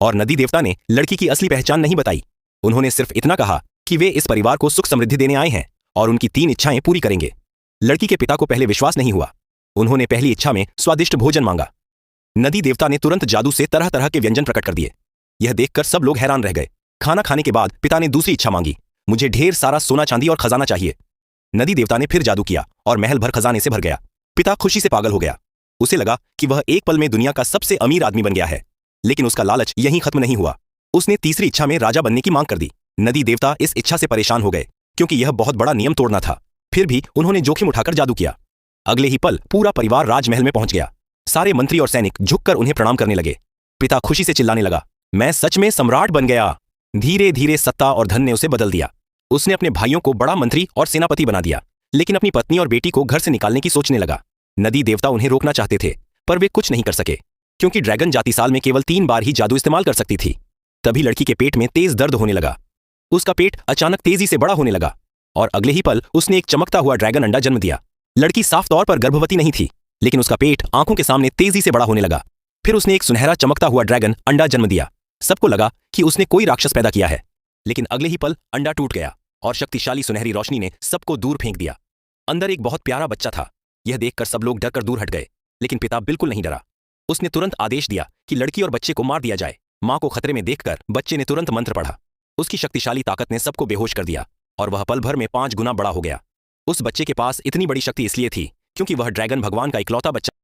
और नदी देवता ने लड़की की असली पहचान नहीं बताई। उन्होंने सिर्फ इतना कहा कि वे इस परिवार को सुख समृद्धि देने आए हैं और उनकी 3 इच्छाएं पूरी करेंगे। लड़की के पिता को पहले विश्वास नहीं हुआ। उन्होंने पहली इच्छा में स्वादिष्ट भोजन मांगा। नदी देवता ने तुरंत जादू से तरह तरह के व्यंजन प्रकट कर दिए। यह देखकर सब लोग हैरान रह गए। खाना खाने के बाद पिता ने दूसरी इच्छा मांगी, मुझे ढेर सारा सोना चांदी और खजाना चाहिए। नदी देवता ने फिर जादू किया और महल भर खजाने से भर गया। पिता खुशी से पागल हो गया। उसे लगा कि वह एक पल में दुनिया का सबसे अमीर आदमी बन गया है। लेकिन उसका लालच यहीं खत्म नहीं हुआ। उसने तीसरी इच्छा में राजा बनने की मांग कर दी। नदी देवता इस इच्छा से परेशान हो गए क्योंकि यह बहुत बड़ा नियम तोड़ना था। फिर भी उन्होंने जोखिम उठाकर जादू किया। अगले ही पल पूरा परिवार राजमहल में पहुंच गया। सारे मंत्री और सैनिक झुककर उन्हें प्रणाम करने लगे। पिता खुशी से चिल्लाने लगा, मैं सच में सम्राट बन गया। धीरे धीरे सत्ता और धन ने उसे बदल दिया। उसने अपने भाइयों को बड़ा मंत्री और सेनापति बना दिया, लेकिन अपनी पत्नी और बेटी को घर से निकालने की सोचने लगा। नदी देवता उन्हें रोकना चाहते थे, पर वे कुछ नहीं कर सके क्योंकि ड्रैगन जाति साल में केवल 3 बार ही जादू इस्तेमाल कर सकती थी। तभी लड़की के पेट में तेज दर्द होने लगा। उसका पेट अचानक तेजी से बड़ा होने लगा और अगले ही पल उसने एक चमकता हुआ ड्रैगन अंडा जन्म दिया। लड़की साफ तौर पर गर्भवती नहीं थी, लेकिन उसका पेट आंखों के सामने तेजी से बड़ा होने लगा। फिर उसने एक सुनहरा चमकता हुआ ड्रैगन अंडा जन्म दिया। सबको लगा कि उसने कोई राक्षस पैदा किया है, लेकिन अगले ही पल अंडा टूट गया और शक्तिशाली सुनहरी रोशनी ने सबको दूर फेंक दिया। अंदर एक बहुत प्यारा बच्चा था। यह देखकर सब लोग डरकर दूर हट गए, लेकिन पिता बिल्कुल नहीं डरा। उसने तुरंत आदेश दिया कि लड़की और बच्चे को मार दिया जाए। मां को खतरे में देखकर बच्चे ने तुरंत मंत्र पढ़ा। उसकी शक्तिशाली ताकत ने सबको बेहोश कर दिया और वह पल भर में 5 गुना बड़ा हो गया। उस बच्चे के पास इतनी बड़ी शक्ति इसलिए थी क्योंकि वह ड्रैगन भगवान का इकलौता बच्चा